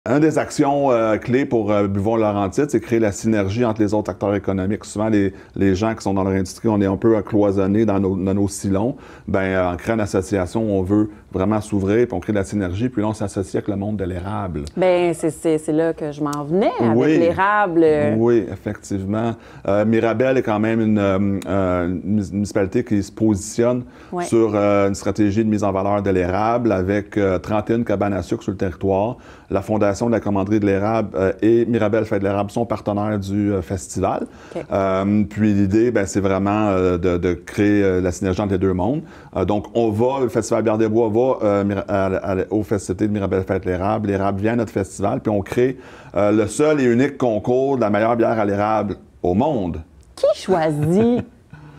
Une des actions clés pour Buvons Laurentides, c'est créer la synergie entre les autres acteurs économiques. Souvent, les gens qui sont dans leur industrie, on est un peu cloisonnés dans nos sillons. En créant une association, on veut vraiment s'ouvrir, puis on crée de la synergie, puis là, on s'associe avec le monde de l'érable. Bien, c'est là que je m'en venais, avec l'érable. Oui, effectivement. Mirabel est quand même une municipalité qui se positionne sur une stratégie de mise en valeur de l'érable avec 31 cabanes à sucre sur le territoire. La Fondation de la commanderie de l'érable et Mirabel Fête de l'érable sont partenaires du festival. Puis l'idée, c'est vraiment de créer la synergie entre les deux mondes. Donc, on va, le Festival Bière des Bois va au festival de Mirabel Fête de l'érable. L'érable vient à notre festival, puis on crée le seul et unique concours de la meilleure bière à l'érable au monde. Qui choisit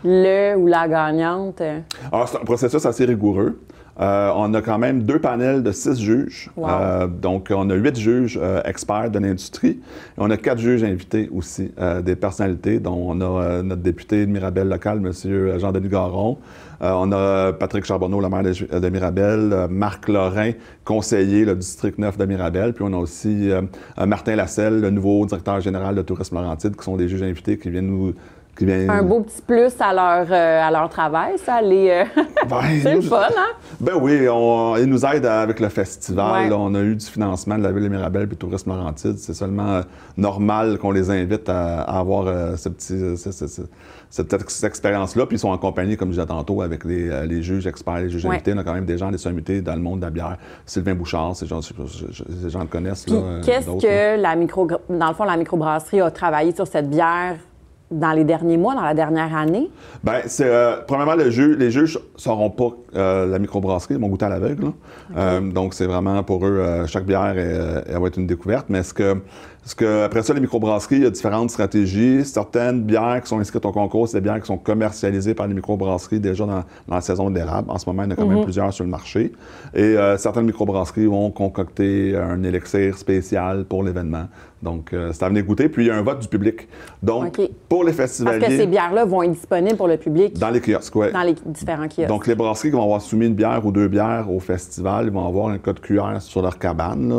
le ou la gagnante? Alors, c'est un processus assez rigoureux. On a quand même 2 panels de 6 juges. Donc, on a 8 juges experts de l'industrie. Et on a 4 juges invités aussi, des personnalités, dont on a notre député de Mirabel local, M. Jean-Denis Garon. On a Patrick Charbonneau, le maire de Mirabel, Marc Lorrain, conseiller du district 9 de Mirabel. Puis on a aussi Martin Lasselle, le nouveau directeur général de Tourisme Laurentide, qui sont des juges invités qui viennent nous... Un beau petit plus à leur travail, ça. C'est le fun, hein? Ben oui, ils nous aident avec le festival. Là, on a eu du financement de la Ville de Mirabel puis Tourisme Laurentide. C'est seulement normal qu'on les invite à avoir cette expérience-là. Puis ils sont en compagnie, comme je disais tantôt, avec les juges experts, les juges invités. On a quand même des gens, des sommités dans le monde de la bière. Sylvain Bouchard, ces gens le connaissent. Qu'est-ce que dans le fond, la microbrasserie a travaillé sur cette bière dans les derniers mois, dans la dernière année? Bien, premièrement, les juges ne sauront pas la microbrasserie, ils vont goûter à l'aveugle. Donc, c'est vraiment pour eux, chaque bière, elle va être une découverte. Mais après ça, les microbrasseries, il y a différentes stratégies. Certaines bières qui sont inscrites au concours, c'est des bières qui sont commercialisées par les microbrasseries déjà dans la saison de l'érable. En ce moment, il y en a quand même plusieurs sur le marché. Et certaines microbrasseries vont concocter un élixir spécial pour l'événement. Donc, c'est à venir goûter. Puis, il y a un vote du public. Donc, pour les festivaliers... Parce que ces bières-là vont être disponibles pour le public? Dans les kiosques, oui. Dans les différents kiosques. Donc, les brasseries qui vont avoir soumis une bière ou 2 bières au festival, ils vont avoir un code QR sur leur cabane,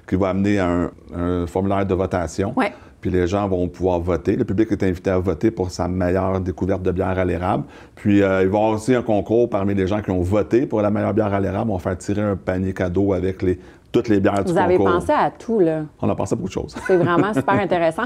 qui va amener un formulaire de votation. Puis les gens vont pouvoir voter. Le public est invité à voter pour sa meilleure découverte de bière à l'érable. Puis il va y avoir aussi un concours parmi les gens qui ont voté pour la meilleure bière à l'érable. On va faire tirer un panier cadeau avec toutes les bières du concours. Vous avez pensé à tout, là. On a pensé à beaucoup de choses. C'est vraiment super intéressant.